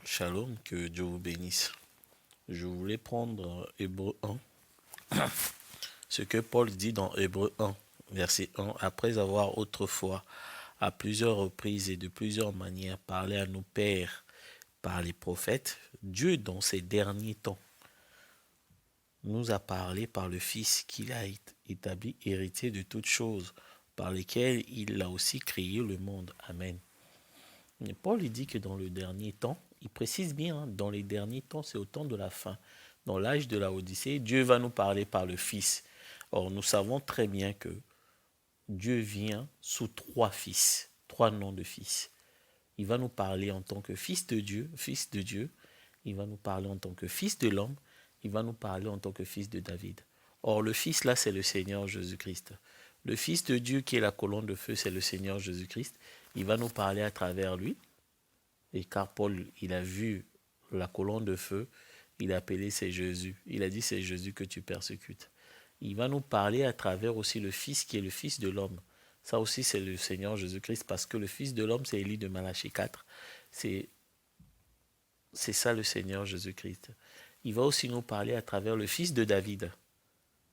Shalom, que Dieu vous bénisse. Je voulais prendre Hébreu 1, ce que Paul dit dans Hébreu 1, verset 1, après avoir autrefois, à plusieurs reprises et de plusieurs manières, parlé à nos pères par les prophètes, Dieu, dans ces derniers temps, nous a parlé par le Fils qu'il a établi héritier de toutes choses, par lesquelles il a aussi créé le monde. Amen. Mais Paul il dit que dans le dernier temps, il précise bien, hein, dans les derniers temps, c'est au temps de la fin. Dans l'âge de la Odyssée, Dieu va nous parler par le Fils. Or, nous savons très bien que Dieu vient sous trois fils, trois noms de fils. Il va nous parler en tant que fils de Dieu, fils de Dieu. Il va nous parler en tant que fils de l'homme. Il va nous parler en tant que fils de David. Or, le fils là, c'est le Seigneur Jésus-Christ. Le fils de Dieu qui est la colonne de feu, c'est le Seigneur Jésus-Christ. Il va nous parler à travers lui. Et car Paul, il a vu la colonne de feu, il a appelé c'est Jésus. Il a dit c'est Jésus que tu persécutes. Il va nous parler à travers aussi le Fils qui est le Fils de l'homme. Ça aussi c'est le Seigneur Jésus-Christ parce que le Fils de l'homme c'est Élie de Malachie 4. C'est ça le Seigneur Jésus-Christ. Il va aussi nous parler à travers le Fils de David.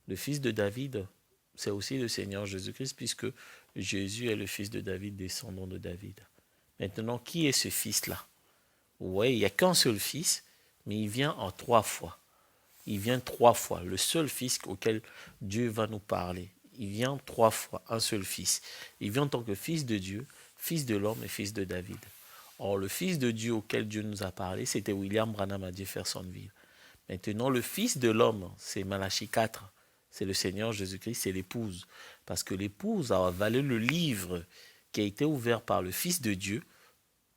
Le Fils de David, c'est aussi le Seigneur Jésus-Christ puisque Jésus est le Fils de David, descendant de David. Maintenant, qui est ce Fils-là? Vous voyez, il n'y a qu'un seul Fils, mais il vient en trois fois. Il vient trois fois. Le seul Fils auquel Dieu va nous parler. Il vient trois fois, un seul Fils. Il vient en tant que Fils de Dieu, Fils de l'homme et Fils de David. Or, le Fils de Dieu auquel Dieu nous a parlé, c'était William Branham à Jeffersonville. Maintenant, le Fils de l'homme, c'est Malachie 4. C'est le Seigneur Jésus-Christ, c'est l'épouse. Parce que l'épouse a avalé le livre qui a été ouvert par le Fils de Dieu,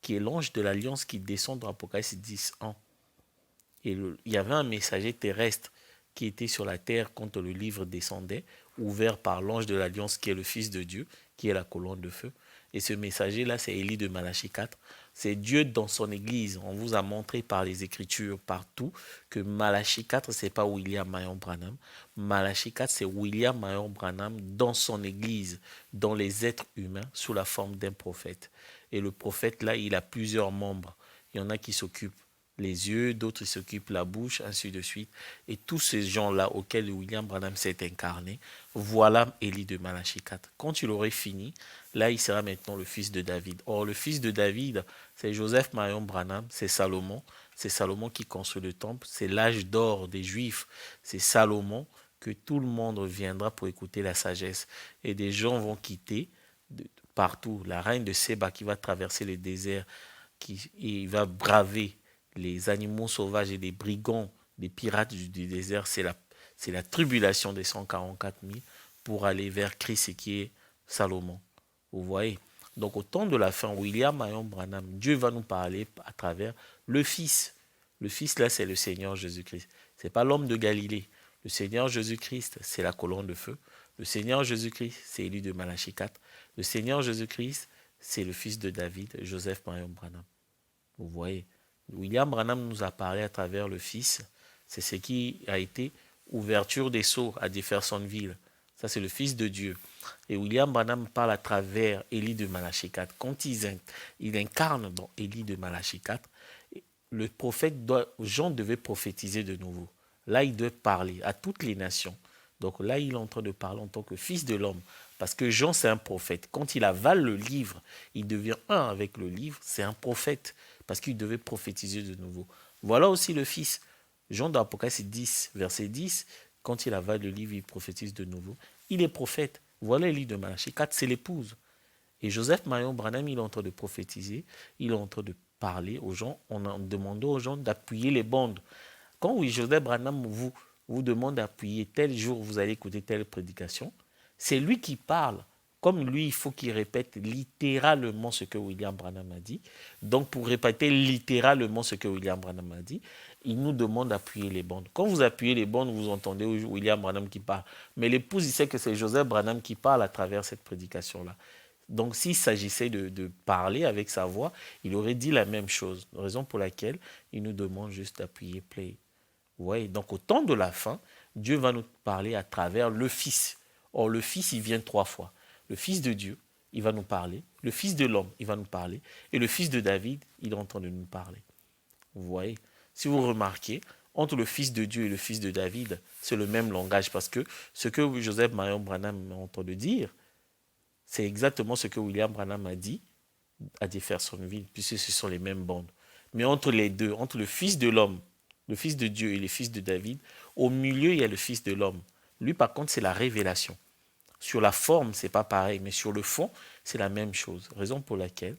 qui est l'ange de l'alliance qui descend dans Apocalypse 10:1. Et il y avait un messager terrestre qui était sur la terre quand le livre descendait, ouvert par l'ange de l'alliance qui est le Fils de Dieu, qui est la colonne de feu. Et ce messager-là, c'est Élie de Malachie 4. C'est Dieu dans son église. On vous a montré par les Écritures partout que Malachie 4, c'est pas William Marion Branham. Malachie 4, c'est William Marion Branham dans son église, dans les êtres humains, sous la forme d'un prophète. Et le prophète, là, il a plusieurs membres. Il y en a qui s'occupent les yeux, d'autres s'occupent la bouche, ainsi de suite. Et tous ces gens-là auxquels William Branham s'est incarné, voilà Élie de Malachie 4. Quand il aurait fini, là, il sera maintenant le fils de David. Or, le fils de David, c'est Joseph Marion Branham, c'est Salomon. C'est Salomon qui construit le temple. C'est l'âge d'or des Juifs. C'est Salomon que tout le monde viendra pour écouter la sagesse. Et des gens vont quitter partout. La reine de Séba qui va traverser le désert, il va braver les animaux sauvages et les brigands, les pirates du désert, c'est la tribulation des 144 000 pour aller vers Christ qui est Salomon. Vous voyez? Donc au temps de la fin, William Marion Branham, Dieu va nous parler à travers le Fils. Le Fils là, c'est le Seigneur Jésus-Christ. C'est pas l'homme de Galilée. Le Seigneur Jésus-Christ, c'est la colonne de feu. Le Seigneur Jésus-Christ, c'est Élie de Malachie 4. Le Seigneur Jésus-Christ, c'est le fils de David, Joseph Marion Branham. Vous voyez? William Branham nous a parlé à travers le Fils. C'est ce qui a été ouverture des sceaux à Jeffersonville. Ça, c'est le Fils de Dieu. Et William Branham parle à travers Élie de Malachie 4. Quand il incarne dans Élie de Malachie 4, le prophète Jean devait prophétiser de nouveau. Là, il doit parler à toutes les nations. Donc là, il est en train de parler en tant que fils de l'homme. Parce que Jean, c'est un prophète. Quand il avale le livre, il devient un avec le livre. C'est un prophète. Parce qu'il devait prophétiser de nouveau. Voilà aussi le fils. Jean dans Apocalypse 10, verset 10, quand il avale le livre, il prophétise de nouveau. Il est prophète. Voilà Élie de Malachie 4, c'est l'épouse. Et Joseph Marion Branham, il est en train de prophétiser. Il est en train de parler aux gens. On a demandé aux gens d'appuyer les bandes. Quand Joseph Branham vous demande d'appuyer tel jour, vous allez écouter telle prédication, c'est lui qui parle. Comme lui, il faut qu'il répète littéralement ce que William Branham a dit. Donc, pour répéter littéralement ce que William Branham a dit, il nous demande d'appuyer les bandes. Quand vous appuyez les bandes, vous entendez William Branham qui parle. Mais l'épouse, il sait que c'est Joseph Branham qui parle à travers cette prédication-là. Donc, s'il s'agissait de parler avec sa voix, il aurait dit la même chose. Raison pour laquelle il nous demande juste d'appuyer play. Vous voyez, donc au temps de la fin, Dieu va nous parler à travers le Fils. Or, le Fils, il vient trois fois. Le Fils de Dieu, il va nous parler. Le Fils de l'homme, il va nous parler. Et le Fils de David, il est en train de nous parler. Vous voyez? Si vous remarquez, entre le Fils de Dieu et le Fils de David, c'est le même langage parce que ce que Joseph Marion Branham est en train de dire, c'est exactement ce que William Branham a dit à Jeffersonville, puisque ce sont les mêmes bandes. Mais entre les deux, entre le Fils de l'homme, le Fils de Dieu et le Fils de David, au milieu, il y a le Fils de l'homme. Lui, par contre, c'est la révélation. Sur la forme, c'est pas pareil, mais sur le fond, c'est la même chose. Raison pour laquelle,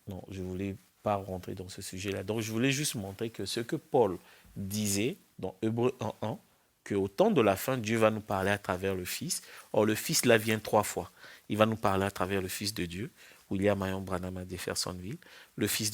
non, je ne voulais pas rentrer dans ce sujet-là. Donc, je voulais juste montrer que ce que Paul disait dans Hébreux 1.1, qu'au temps de la fin, Dieu va nous parler à travers le Fils. Or, le Fils, là, vient 3 fois. Il va nous parler à travers le Fils de Dieu, William Marion Branham à Jeffersonville, le Fils de